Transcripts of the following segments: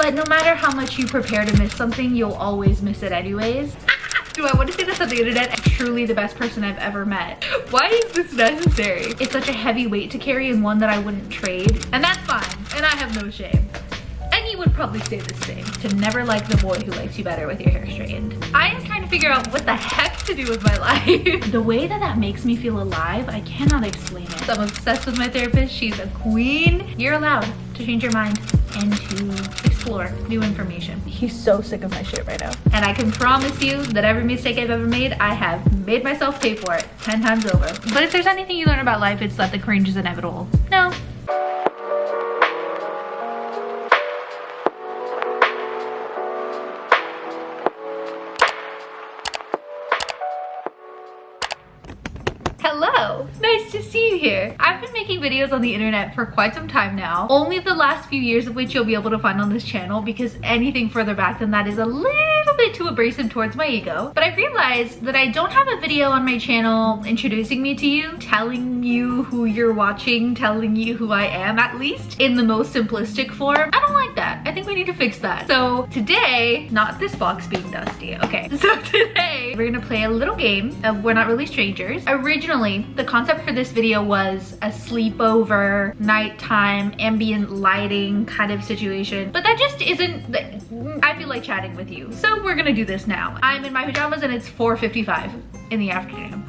but no matter how much you prepare to miss something, you'll always miss it anyways. Do I want to say this on the internet? I'm truly the best person I've ever met. Why is this necessary? It's such a heavy weight to carry and one that I wouldn't trade. And that's fine. And I have no shame. And you would probably say the same. To never like the boy who likes you better with your hair straightened. I am trying to figure out what the heck to do with my life. The way that makes me feel alive, I cannot explain it. So I'm obsessed with my therapist. She's a queen. You're allowed to change your mind and to explore new information. He's so sick of my shit right now. And I can promise you that every mistake I've ever made, I have made myself pay for it 10 times over. But if there's anything you learn about life, it's that the cringe is inevitable. No. Hello, nice to see you here. I've been making videos on the internet for quite some time now, only the last few years of which you'll be able to find on this channel, because anything further back than that is a little bit too abrasive towards my ego. But I realized that I don't have a video on my channel introducing me to you, telling you who you're watching, telling you who I am, at least in the most simplistic form. I don't like that. I think we need to fix that. So today, not this box being dusty, okay. So today, we're gonna play a little game of We're Not Really Strangers. Originally, the concept for this video was a sleepover, nighttime, ambient lighting kind of situation, but that just isn't, I feel like chatting with you. So we're gonna do this now. I'm in my pajamas and it's 4:55 in the afternoon.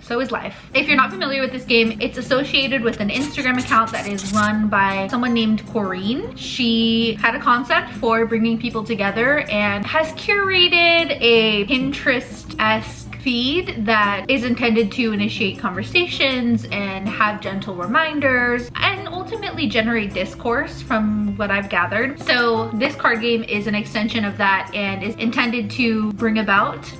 So is life. If you're not familiar with this game, it's associated with an Instagram account that is run by someone named Corrine. She had a concept for bringing people together and has curated a Pinterest-esque feed that is intended to initiate conversations and have gentle reminders and ultimately generate discourse from what I've gathered. So this card game is an extension of that and is intended to bring about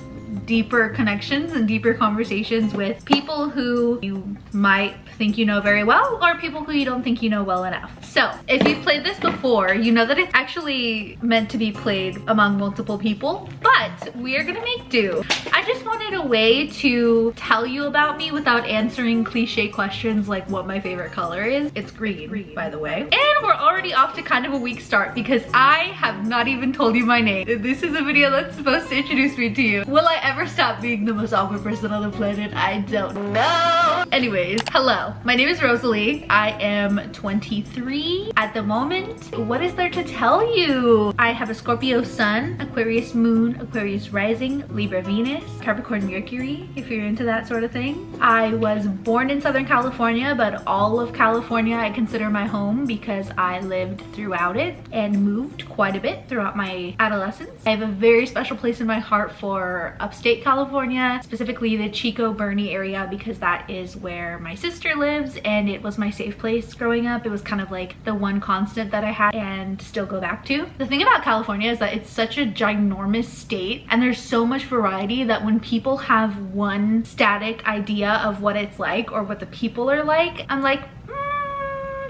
deeper connections and deeper conversations with people who you might think you know very well or people who you don't think you know well enough. So if you've played this before, you know that it's actually meant to be played among multiple people, but we are gonna make do. I just wanted a way to tell you about me without answering cliche questions like what my favorite color is. It's green, by the way. And we're already off to kind of a weak start because I have not even told you my name. This is a video that's supposed to introduce me to you. Will I ever stop being the most awkward person on the planet? I don't know. Anyways, hello. My name is Rosalie. I am 23 at the moment. What is there to tell you? I have a Scorpio sun, Aquarius moon, Aquarius rising, Libra Venus, Capricorn Mercury, if you're into that sort of thing. I was born in Southern California, but all of California I consider my home because I lived throughout it and moved quite a bit throughout my adolescence. I have a very special place in my heart for upstate California, specifically the Chico Bernie area, because that is where my sister lives and it was my safe place growing up. It was kind of like the one constant that I had and still go back to. The thing about California is that it's such a ginormous state and there's so much variety that when people have one static idea of what it's like or what the people are like, I'm like,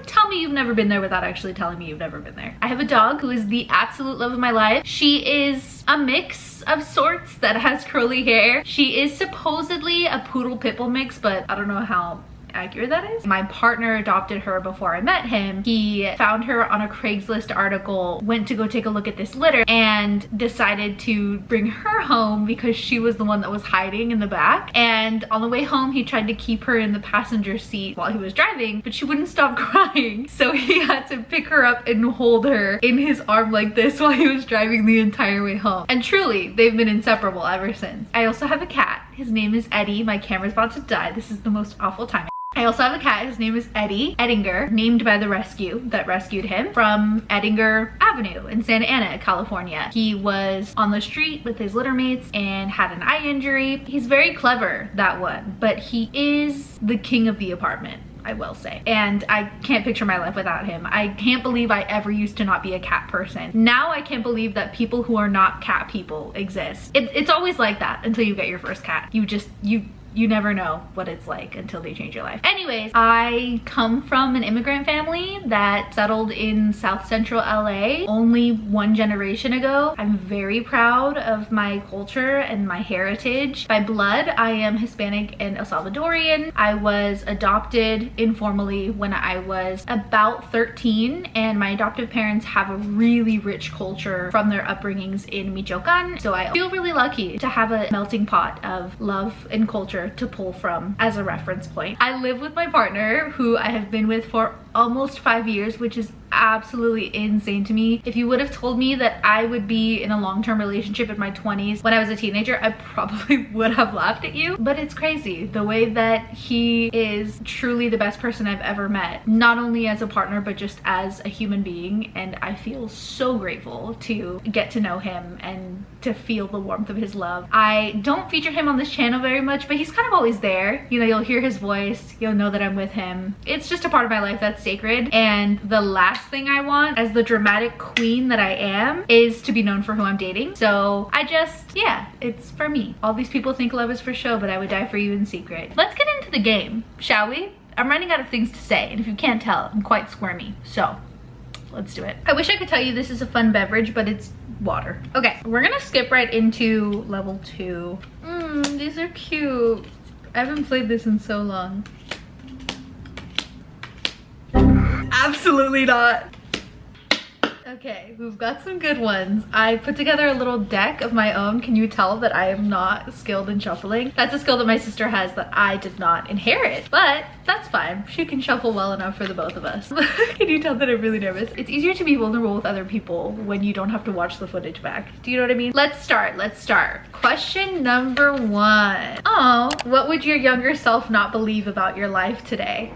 tell me you've never been there without actually telling me you've never been there. I have a dog who is the absolute love of my life. She is a mix of sorts that has curly hair. She is supposedly a poodle pit bull mix, but I don't know how accurate that is. My partner adopted her before I met him. He found her on a Craigslist article, went to go take a look at this litter and decided to bring her home because she was the one that was hiding in the back. And on the way home, he tried to keep her in the passenger seat while he was driving, but she wouldn't stop crying. So he had to pick her up and hold her in his arm like this while he was driving the entire way home. And truly, they've been inseparable ever since. I also have a cat. His name is Eddie. My camera's about to die. This is the most awful time. I also have a cat. His name is Eddie Ettinger, named by the rescue that rescued him from Ettinger Avenue in Santa Ana, California. He was on the street with his litter mates and had an eye injury. He's very clever, that one, but he is the king of the apartment, I will say. And I can't picture my life without him. I can't believe I ever used to not be a cat person. Now I can't believe that people who are not cat people exist. It's always like that until you get your first cat. you never know what it's like until they change your life. Anyways, I come from an immigrant family that settled in South Central LA only one generation ago. I'm very proud of my culture and my heritage. By blood, I am Hispanic and El Salvadorian. I was adopted informally when I was about 13, and my adoptive parents have a really rich culture from their upbringings in Michoacan. So I feel really lucky to have a melting pot of love and culture to pull from as a reference point. I live with my partner, who I have been with for almost 5 years, which is absolutely insane to me. If you would have told me that I would be in a long-term relationship in my 20s when I was a teenager, I probably would have laughed at you. But it's crazy the way that he is truly the best person I've ever met, not only as a partner but just as a human being, and I feel so grateful to get to know him and to feel the warmth of his love. I don't feature him on this channel very much, but he's kind of always there. You know, you'll hear his voice, you'll know that I'm with him. It's just a part of my life that's sacred, and the last thing I want as the dramatic queen that I am is to be known for who I'm dating. So I just, yeah, it's for me. All these people think love is for show, but I would die for you in secret. Let's get into the game, shall we? I'm running out of things to say, and if you can't tell, I'm quite squirmy, so let's do it. I wish I could tell you this is a fun beverage, but it's water. Okay, we're gonna skip right into level 2. These are cute. I haven't played this in so long. Absolutely not. Okay, we've got some good ones. I put together a little deck of my own. Can you tell that I am not skilled in shuffling? That's a skill that my sister has that I did not inherit, but that's fine. She can shuffle well enough for the both of us. Can you tell that I'm really nervous? It's easier to be vulnerable with other people when you don't have to watch the footage back. Do you know what I mean? Let's start. Question number 1. Oh, what would your younger self not believe about your life today?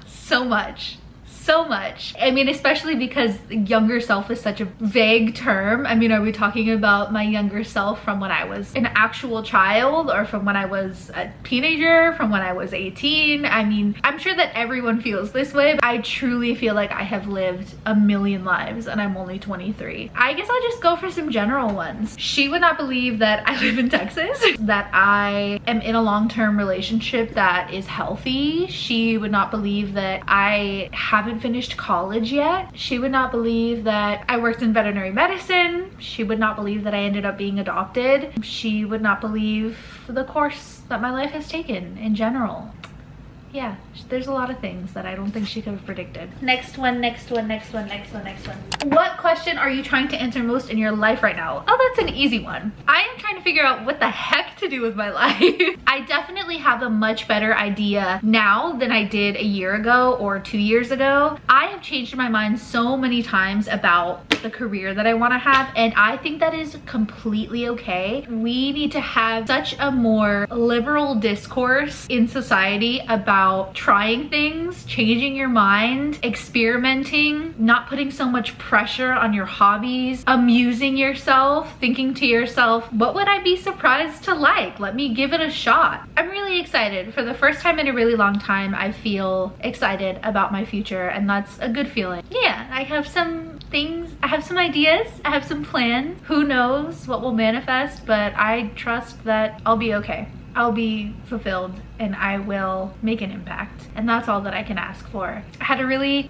So much. So much. I mean, especially because younger self is such a vague term. I mean, are we talking about my younger self from when I was an actual child, or from when I was a teenager, from when I was 18? I mean, I'm sure that everyone feels this way, but I truly feel like I have lived a million lives and I'm only 23. I guess I'll just go for some general ones. She would not believe that I live in Texas, that I am in a long-term relationship that is healthy. She would not believe that I haven't finished college yet. She would not believe that I worked in veterinary medicine. She would not believe that I ended up being adopted. She would not believe the course that my life has taken in general. Yeah, there's a lot of things that I don't think she could have predicted. Next one. What question are you trying to answer most in your life right now? Oh, that's an easy one. I am trying to figure out what the heck to do with my life. I definitely have a much better idea now than I did a year ago or 2 years ago. I have changed my mind so many times about the career that I want to have, and I think that is completely okay. We need to have such a more liberal discourse in society about trying things, changing your mind, experimenting, not putting so much pressure on your hobbies, amusing yourself, thinking to yourself, what would I be surprised to like? Let me give it a shot. I'm really excited. For the first time in a really long time, I feel excited about my future, and that's a good feeling. Yeah, I have some things, I have some ideas, I have some plans. Who knows what will manifest, but I trust that I'll be okay. I'll be fulfilled and I will make an impact. And that's all that I can ask for. I had a really,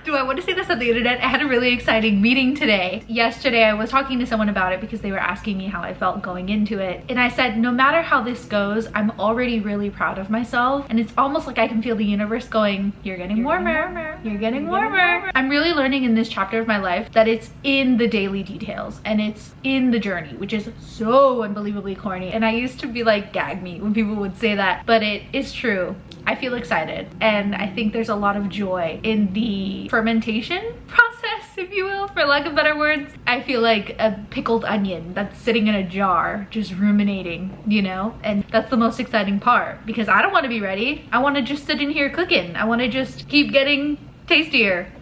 do I want to say this on the internet? I had a really exciting meeting today. Yesterday, I was talking to someone about it because they were asking me how I felt going into it. And I said, no matter how this goes, I'm already really proud of myself. And it's almost like I can feel the universe going, you're getting warmer, you're getting warmer. I'm really learning in this chapter of my life that it's in the daily details and it's in the journey, which is so unbelievably corny. And I used to be like, gag me when people would say that, but it is true. I feel excited, and I think there's a lot of joy in the fermentation process, if you will, for lack of better words. I feel like a pickled onion that's sitting in a jar, just ruminating, you know? And that's the most exciting part, because I don't want to be ready. I want to just sit in here cooking. I want to just keep getting tastier.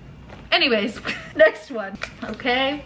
Anyways, next one. Okay,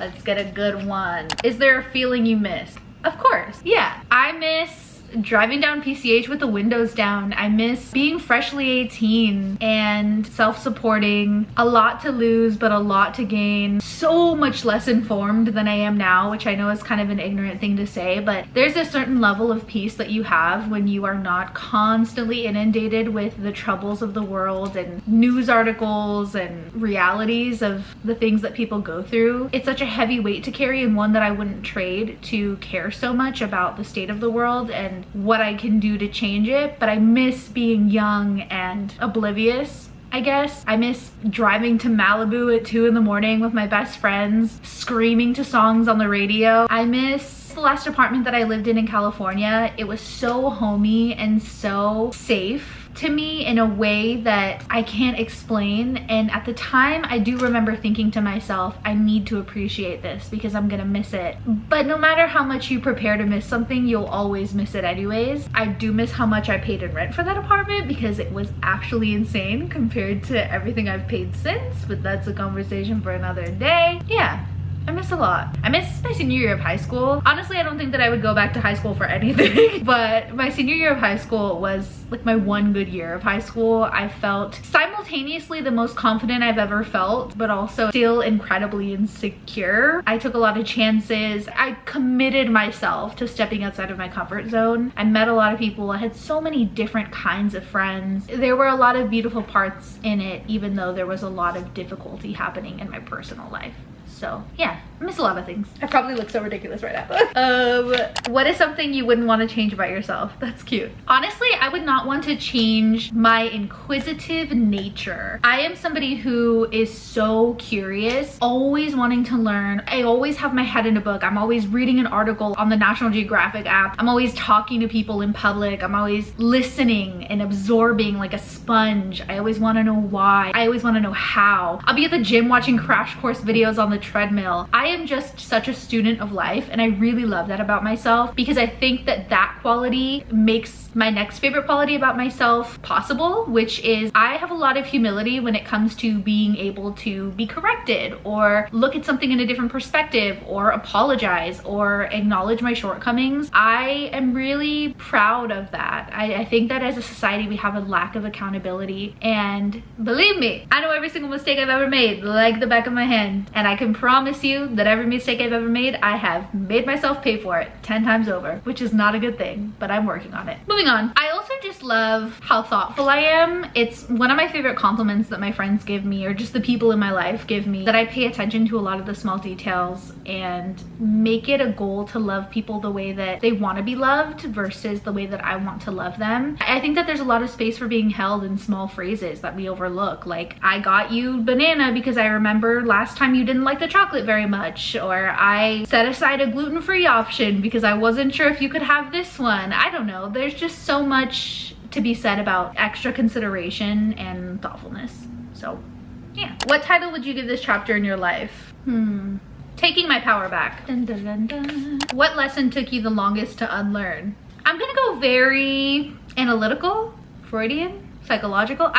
let's get a good one. Is there a feeling you miss? Of course, yeah. I miss driving down PCH with the windows down. I miss being freshly 18 and self-supporting, a lot to lose but a lot to gain, so much less informed than I am now, which I know is kind of an ignorant thing to say, but there's a certain level of peace that you have when you are not constantly inundated with the troubles of the world and news articles and realities of the things that people go through. It's such a heavy weight to carry, and one that I wouldn't trade to care so much about the state of the world and what I can do to change it. But I miss being young and oblivious, I guess. I miss driving to Malibu at 2 in the morning with my best friends, screaming to songs on the radio. I miss the last apartment that I lived in California. It was so homey and so safe to me in a way that I can't explain. And at the time, I do remember thinking to myself, I need to appreciate this because I'm gonna miss it. But no matter how much you prepare to miss something, you'll always miss it anyways. I do miss how much I paid in rent for that apartment because it was actually insane compared to everything I've paid since, but that's a conversation for another day. Yeah. I miss a lot. I miss my senior year of high school. Honestly, I don't think that I would go back to high school for anything, but my senior year of high school was like my one good year of high school. I felt simultaneously the most confident I've ever felt, but also still incredibly insecure. I took a lot of chances. I committed myself to stepping outside of my comfort zone. I met a lot of people. I had so many different kinds of friends. There were a lot of beautiful parts in it, even though there was a lot of difficulty happening in my personal life. So yeah, I miss a lot of things. I probably look so ridiculous right now. What is something you wouldn't want to change about yourself? That's cute. Honestly, I would not want to change my inquisitive nature. I am somebody who is so curious, always wanting to learn. I always have my head in a book. I'm always reading an article on the National Geographic app. I'm always talking to people in public. I'm always listening and absorbing like a sponge. I always want to know why. I always want to know how. I'll be at the gym watching crash course videos on the treadmill. I am just such a student of life, and I really love that about myself because I think that that quality makes my next favorite quality about myself possible, which is I have a lot of humility when it comes to being able to be corrected or look at something in a different perspective or apologize or acknowledge my shortcomings. I am really proud of that. I think that as a society we have a lack of accountability, and believe me, I know every single mistake I've ever made like the back of my hand, and I can promise you that every mistake I've ever made, I have made myself pay for it 10 times over, which is not a good thing, but I'm working on it. Moving on. I also just love how thoughtful I am. It's one of my favorite compliments that my friends give me, or just the people in my life give me, that I pay attention to a lot of the small details and make it a goal to love people the way that they want to be loved versus the way that I want to love them. I think that there's a lot of space for being held in small phrases that we overlook, like I got you banana because I remember last time you didn't like the chocolate very much, or I set aside a gluten-free option because I wasn't sure if you could have this one. I don't know, there's just so much to be said about extra consideration and thoughtfulness. So yeah. What title would you give this chapter in your life? Taking my power back. Dun, dun, dun, dun. What lesson took you the longest to unlearn? I'm gonna go very analytical, Freudian, psychological.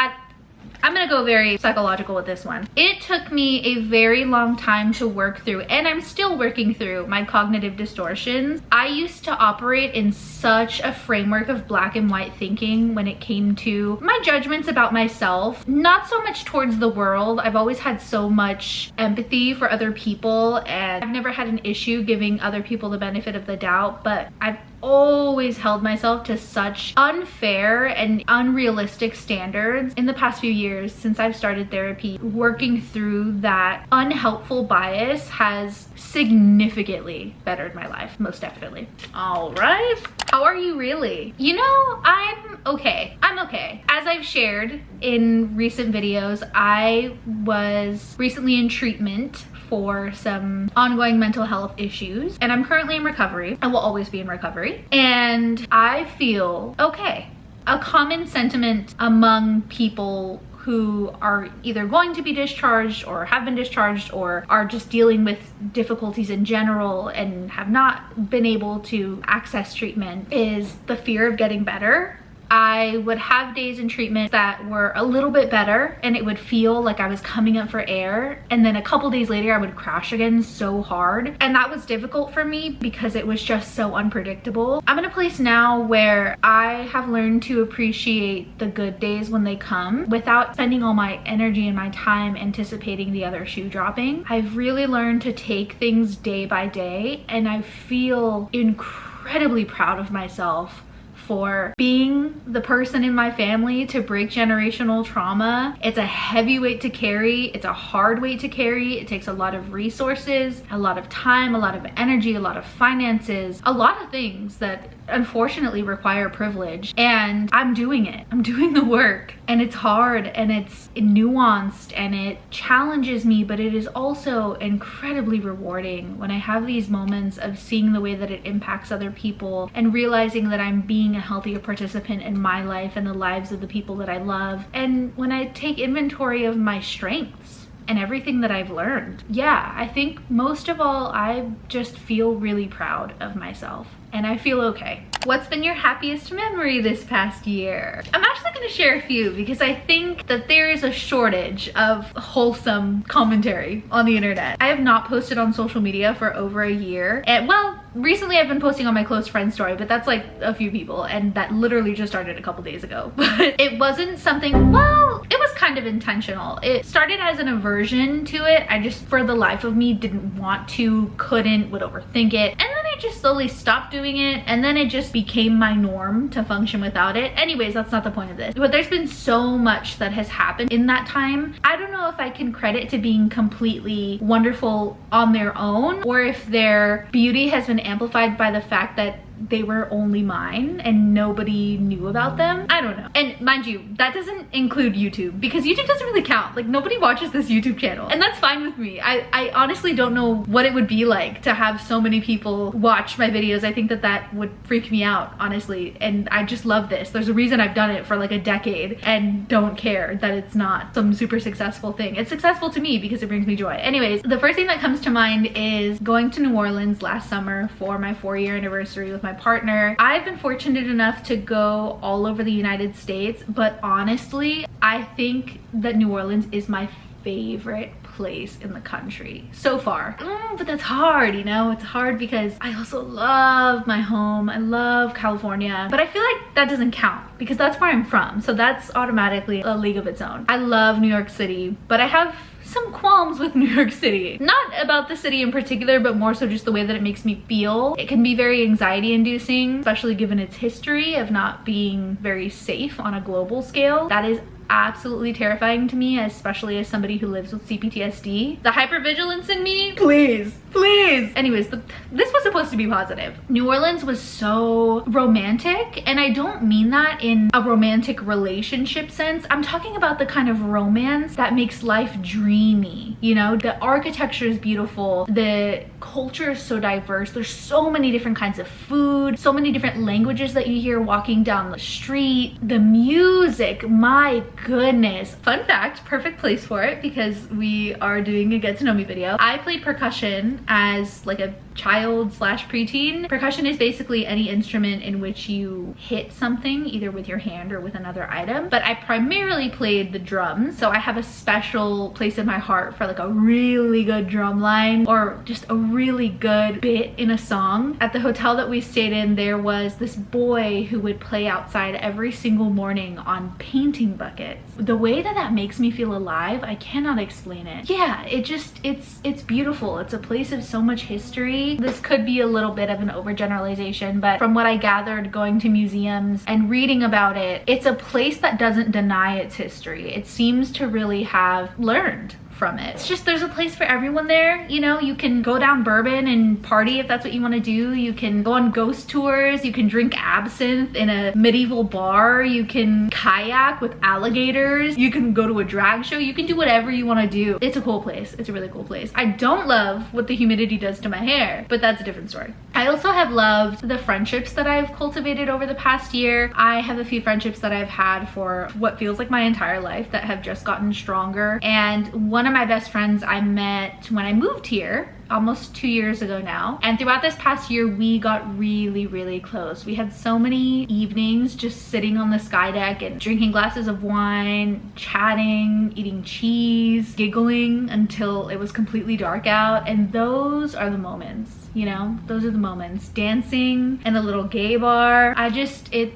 I'm gonna go very psychological with this one. It took me a very long time to work through, and I'm still working through, my cognitive distortions. I used to operate in such a framework of black and white thinking when it came to my judgments about myself, not so much towards the world. I've always had so much empathy for other people, and I've never had an issue giving other people the benefit of the doubt, but I've always held myself to such unfair and unrealistic standards. In the past few years since I've started therapy, working through that unhelpful bias has significantly bettered my life, most definitely. All right, how are you really? You know, I'm okay. As I've shared in recent videos, I was recently in treatment for some ongoing mental health issues, and I'm currently in recovery. I will always be in recovery, and I feel okay. A common sentiment among people who are either going to be discharged or have been discharged or are just dealing with difficulties in general and have not been able to access treatment is the fear of getting better. I would have days in treatment that were a little bit better and it would feel like I was coming up for air, and then a couple days later I would crash again so hard, and that was difficult for me because it was just so unpredictable. I'm in a place now where I have learned to appreciate the good days when they come without spending all my energy and my time anticipating the other shoe dropping. I've really learned to take things day by day, and I feel incredibly proud of myself for being the person in my family to break generational trauma. It's a heavy weight to carry. It's a hard weight to carry. It takes a lot of resources, a lot of time, a lot of energy, a lot of finances, a lot of things that unfortunately require privilege. And I'm doing it. I'm doing the work. And it's hard and it's nuanced and it challenges me, but it is also incredibly rewarding when I have these moments of seeing the way that it impacts other people and realizing that I'm being a healthier participant in my life and the lives of the people that I love. And when I take inventory of my strengths and everything that I've learned. Yeah, I think most of all, I just feel really proud of myself and I feel okay. What's been your happiest memory this past year? I'm actually gonna share a few because I think that there is a shortage of wholesome commentary on the internet. I have not posted on social media for over a year. And well, recently I've been posting on my close friend story, but that's like a few people and that literally just started a couple days ago. But it wasn't something, well, it was kind of intentional. It started as an aversion to it. I just, for the life of me, didn't want to, couldn't, would overthink it. And then I just slowly stopped doing it, and then it just became my norm to function without it. Anyways, that's not the point of this. But there's been so much that has happened in that time. I don't know if I can credit to being completely wonderful on their own, or if their beauty has been amplified by the fact that they were only mine and nobody knew about them. I don't know. And mind you, that doesn't include YouTube because YouTube doesn't really count. Like, nobody watches this YouTube channel, and that's fine with me. I honestly don't know what it would be like to have so many people watch my videos. I think that that would freak me out, honestly. And I just love this. There's a reason I've done it for like a decade and don't care that it's not some super successful thing. It's successful to me because it brings me joy. Anyways, the first thing that comes to mind is going to New Orleans last summer for my 4-year anniversary with my partner. I've been fortunate enough to go all over the United States, but honestly, I think that New Orleans is my favorite place in the country so far. But that's hard, you know? It's hard because I also love my home. I love California, but I feel like that doesn't count because that's where I'm from. So that's automatically a league of its own. I love New York City, but I have some qualms with New York City. Not about the city in particular, but more so just the way that it makes me feel. It can be very anxiety inducing, especially given its history of not being very safe on a global scale. That is absolutely terrifying to me, especially as somebody who lives with CPTSD. The hypervigilance in me, please. Anyways, this was supposed to be positive. New Orleans was so romantic, and I don't mean that in a romantic relationship sense. I'm talking about the kind of romance that makes life dreamy. You know, the architecture is beautiful. The culture is so diverse. There's so many different kinds of food, so many different languages that you hear walking down the street. The music, my goodness. Fun fact, perfect place for it because we are doing a get to know me video. I played percussion as like a child slash preteen. Percussion is basically any instrument in which you hit something either with your hand or with another item, but I primarily played the drums. So I have a special place in my heart for like a really good drum line or just a really good bit in a song. At the hotel that we stayed in, there was this boy who would play outside every single morning on painting buckets. The way that that makes me feel alive, I cannot explain it. Yeah, it's beautiful. It's a place of so much history. This could be a little bit of an overgeneralization, but from what I gathered going to museums and reading about it, it's a place that doesn't deny its history. It seems to really have learned from it. It's just, there's a place for everyone there. You know, you can go down Bourbon and party if that's what you want to do. You can go on ghost tours. You can drink absinthe in a medieval bar. You can kayak with alligators. You can go to a drag show. You can do whatever you want to do. It's a cool place. It's a really cool place. I don't love what the humidity does to my hair, but that's a different story. I also have loved the friendships that I've cultivated over the past year. I have a few friendships that I've had for what feels like my entire life that have just gotten stronger. And one of my best friends I met when I moved here almost 2 years ago now. And throughout this past year, we got really, really close. We had so many evenings just sitting on the sky deck and drinking glasses of wine, chatting, eating cheese, giggling until it was completely dark out. And those are the moments, you know, those are the moments. Dancing in a little gay bar.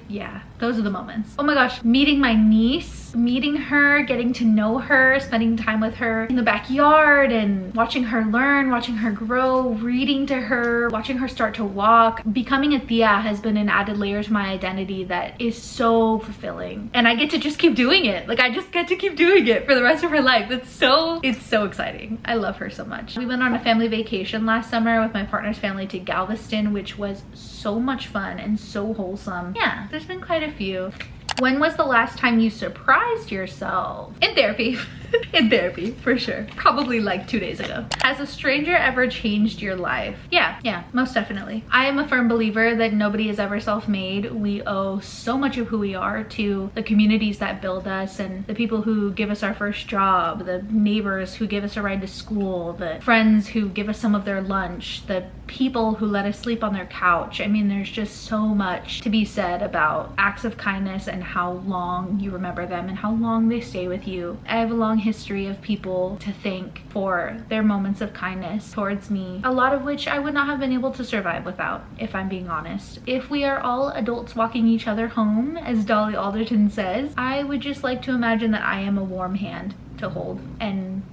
Yeah, those are the moments. Oh my gosh, meeting my niece, meeting her, getting to know her, spending time with her in the backyard and watching her learn, watching her grow, reading to her, watching her start to walk. Becoming a tia has been an added layer to my identity that is so fulfilling. And I get to just keep doing it. Like, I just get to keep doing it for the rest of her life. It's so exciting. I love her so much. We went on a family vacation last summer with my partner's family to Galveston, which was so much fun and so wholesome. Yeah, there's been quite a few. When was the last time you surprised yourself? In therapy. In therapy, for sure. Probably like 2 days ago. Has a stranger ever changed your life? Yeah, most definitely. I am a firm believer that nobody is ever self-made. We owe so much of who we are to the communities that build us and the people who give us our first job, the neighbors who give us a ride to school, the friends who give us some of their lunch, the people who let us sleep on their couch. I mean, there's just so much to be said about acts of kindness and how long you remember them and how long they stay with you. I have a long history of people to thank for their moments of kindness towards me, a lot of which I would not have been able to survive without, if I'm being honest. If we are all adults walking each other home, as Dolly Alderton says, I would just like to imagine that I am a warm hand to hold and,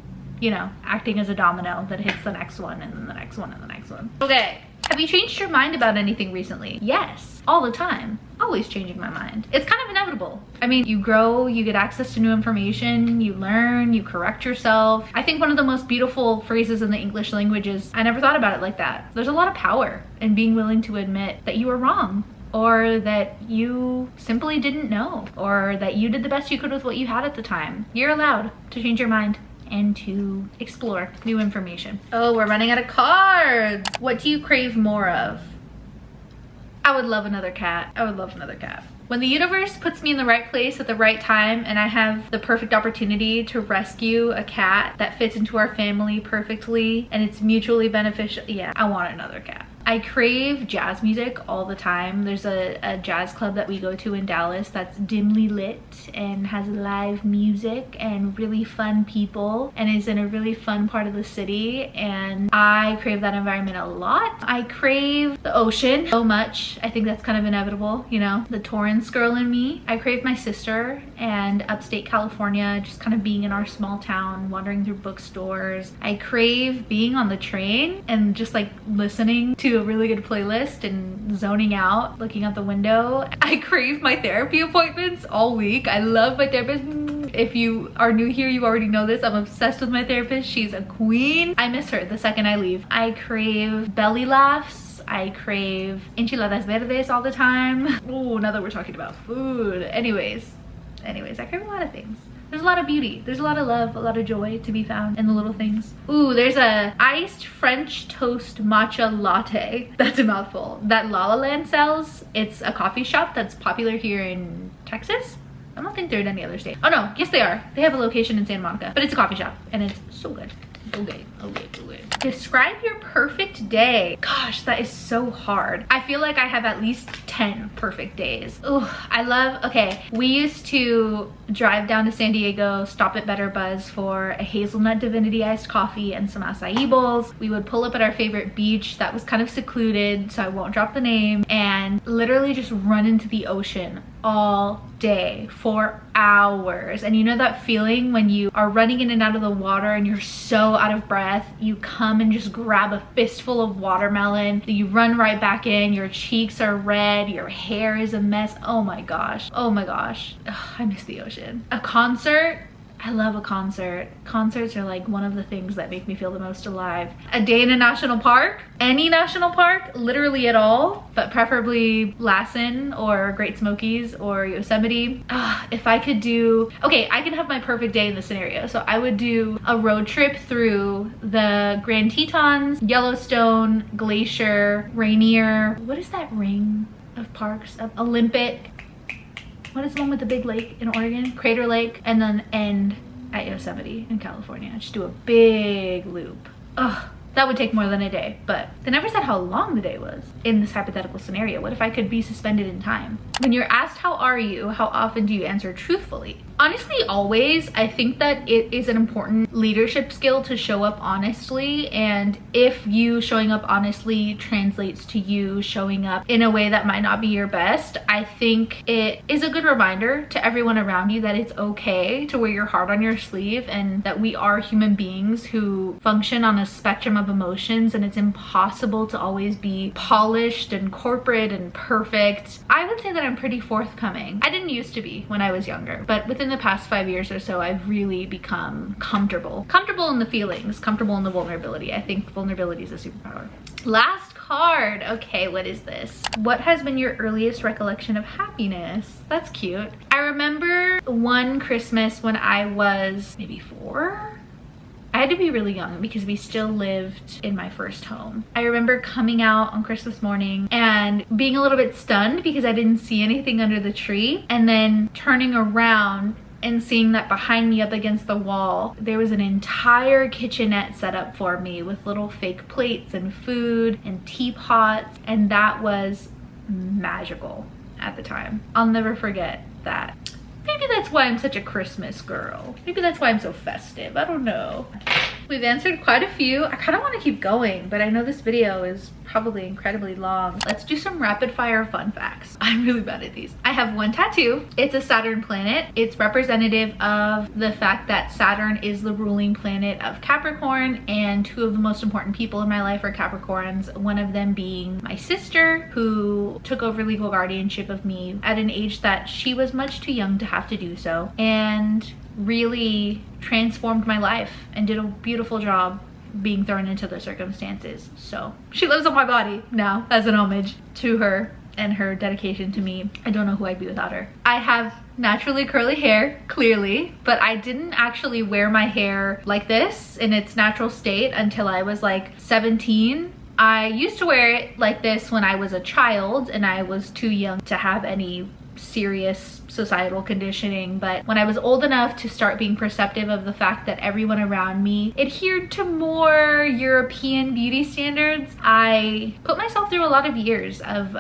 you know, acting as a domino that hits the next one and then the next one and the next one. Okay, have you changed your mind about anything recently? Yes, all the time. Always changing my mind. It's kind of inevitable. I mean, you grow, you get access to new information, you learn, you correct yourself. I think one of the most beautiful phrases in the English language is, I never thought about it like that. There's a lot of power in being willing to admit that you were wrong, or that you simply didn't know, or that you did the best you could with what you had at the time. You're allowed to change your mind and to explore new information. Oh, we're running out of cards. What do you crave more of? I would love another cat. I would love another cat. When the universe puts me in the right place at the right time and I have the perfect opportunity to rescue a cat that fits into our family perfectly and it's mutually beneficial, yeah, I want another cat. I crave jazz music all the time. There's a jazz club that we go to in Dallas that's dimly lit and has live music and really fun people and is in a really fun part of the city, and I crave that environment a lot. I crave the ocean so much. I think that's kind of inevitable, you know, the Torrance girl in me. I crave my sister and upstate California, just kind of being in our small town, wandering through bookstores. I crave being on the train and just like listening to a really good playlist and zoning out, looking out the window. I crave my therapy appointments all week. I love my therapist. If you are new here, you already know this. I'm obsessed with my therapist. She's a queen. I miss her the second I leave. I crave belly laughs. I crave enchiladas verdes all the time. Oh, now that we're talking about food. Anyways, I crave a lot of things. There's a lot of beauty. There's a lot of love, a lot of joy to be found in the little things. Ooh, there's a iced French toast matcha latte. That's a mouthful. That La La Land sells. It's a coffee shop that's popular here in Texas. I don't think they're in any other state. Oh no, yes they are. They have a location in Santa Monica, but it's a coffee shop and it's so good. Okay. Describe your perfect day. Gosh, that is so hard. I feel like I have at least 10 perfect days. Okay, we used to drive down to San Diego, stop at Better Buzz for a hazelnut divinity iced coffee and some acai bowls. We would pull up at our favorite beach that was kind of secluded, so I won't drop the name, and literally just run into the ocean all day for hours. And you know that feeling when you are running in and out of the water and you're so out of breath, you come and just grab a fistful of watermelon, you run right back in, your cheeks are red, your hair is a mess. Oh my gosh. Ugh, I miss the ocean. A concert, I love a concert. Concerts are like one of the things that make me feel the most alive. A day in a national park, any national park, literally at all, but preferably Lassen or Great Smokies or Yosemite. If I could do, okay, I can have my perfect day in the scenario. So I would do a road trip through the Grand Tetons, Yellowstone, Glacier, Rainier. What is that ring of parks? Olympic. What is the one with the big lake in Oregon? Crater Lake, and then end at Yosemite in California. Just do a big loop. Ugh, That would take more than a day, but they never said how long the day was in this hypothetical scenario. What if I could be suspended in time? When you're asked how are you, how often do you answer truthfully? Honestly, always. I think that it is an important leadership skill to show up honestly, and if you showing up honestly translates to you showing up in a way that might not be your best, I think it is a good reminder to everyone around you that it's okay to wear your heart on your sleeve, and that we are human beings who function on a spectrum of emotions, and it's impossible to always be polished and corporate and perfect. I would say that I'm pretty forthcoming. I didn't used to be when I was younger, but within the past 5 years or so, I've really become comfortable in the feelings, comfortable in the vulnerability. I think vulnerability is a superpower. Last card. Okay, what is this? What has been your earliest recollection of happiness? That's cute. I remember one Christmas when I was maybe 4. I had to be really young because we still lived in my first home. I remember coming out on Christmas morning and being a little bit stunned because I didn't see anything under the tree, and then turning around and seeing that behind me up against the wall, there was an entire kitchenette set up for me with little fake plates and food and teapots, and that was magical at the time. I'll never forget that. Maybe that's why I'm such a Christmas girl. Maybe that's why I'm so festive. I don't know. We've answered quite a few. I kind of want to keep going, but I know this video is probably incredibly long. Let's do some rapid fire fun facts. I'm really bad at these. I have one tattoo. It's a Saturn planet. It's representative of the fact that Saturn is the ruling planet of Capricorn, and 2 of the most important people in my life are Capricorns, one of them being my sister, who took over legal guardianship of me at an age that she was much too young to have to do so, and really transformed my life and did a beautiful job being thrown into the circumstances. So she lives on my body now as an homage to her and her dedication to me. I don't know who I'd be without her. I have naturally curly hair, clearly, but I didn't actually wear my hair like this in its natural state until I was like 17. I used to wear it like this when I was a child and I was too young to have any serious societal conditioning, but when I was old enough to start being perceptive of the fact that everyone around me adhered to more European beauty standards, I put myself through a lot of years of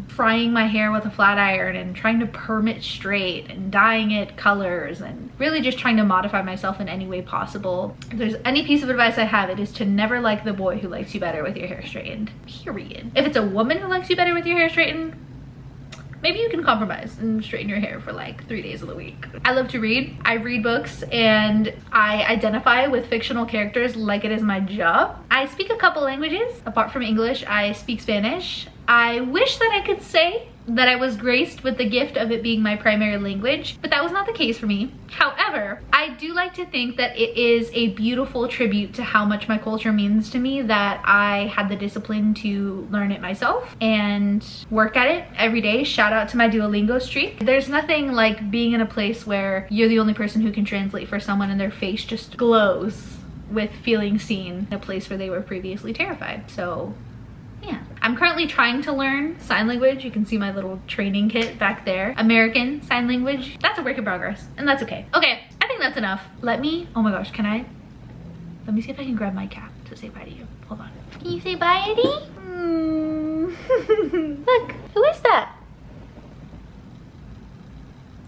frying my hair with a flat iron and trying to perm it straight and dyeing it colors and really just trying to modify myself in any way possible. If there's any piece of advice I have, it is to never like the boy who likes you better with your hair straightened, period. If it's a woman who likes you better with your hair straightened, maybe you can compromise and straighten your hair for like 3 days of the week. I love to read. I read books and I identify with fictional characters like it is my job. I speak a couple languages. Apart from English, I speak Spanish. I wish that I could say that I was graced with the gift of it being my primary language, but that was not the case for me. However, I do like to think that it is a beautiful tribute to how much my culture means to me that I had the discipline to learn it myself and work at it every day. Shout out to my Duolingo streak. There's nothing like being in a place where you're the only person who can translate for someone and their face just glows with feeling seen in a place where they were previously terrified. So yeah. I'm currently trying to learn sign language. You can see my little training kit back there. American Sign Language. That's a work in progress, and that's okay. Okay, I think that's enough. Let me see if I can grab my cap to say bye to you. Hold on. Can you say bye, Eddie? Look, who is that?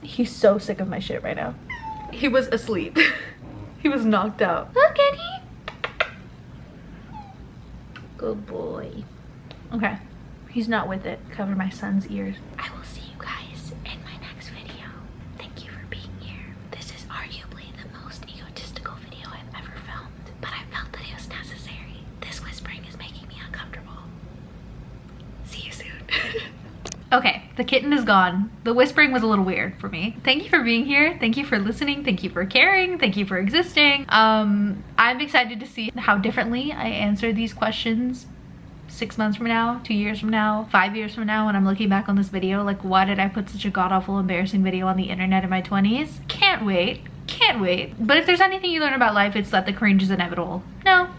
He's so sick of my shit right now. He was asleep. He was knocked out. Look, Eddie. Good boy. Okay, he's not with it. Cover my son's ears. I will see you guys in my next video. Thank you for being here. This is arguably the most egotistical video I've ever filmed, but I felt that it was necessary. This whispering is making me uncomfortable. See you soon. Okay, the kitten is gone. The whispering was a little weird for me. Thank you for being here. Thank you for listening. Thank you for caring. Thank you for existing. I'm excited to see how differently I answer these questions 6 months from now, 2 years from now, 5 years from now, when I'm looking back on this video. Like, why did I put such a god-awful embarrassing video on the internet in my 20s? Can't wait. Can't wait. But if there's anything you learn about life, it's that the cringe is inevitable. No.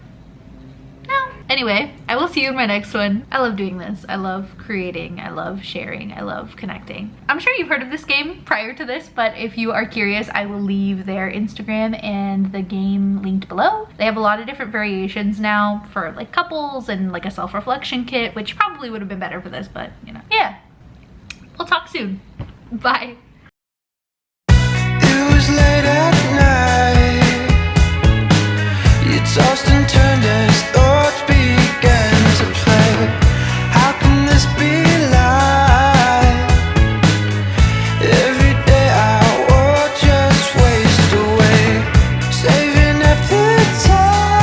Anyway. Anyway, I will see you in my next one. I love doing this. I love creating. I love sharing. I love connecting. I'm sure you've heard of this game prior to this, but if you are curious, I will leave their Instagram and the game linked below. They have a lot of different variations now for like couples and like a self-reflection kit, which probably would have been better for this, but you know. Yeah. We'll talk soon. Bye. It was late at night. You tossed and turned.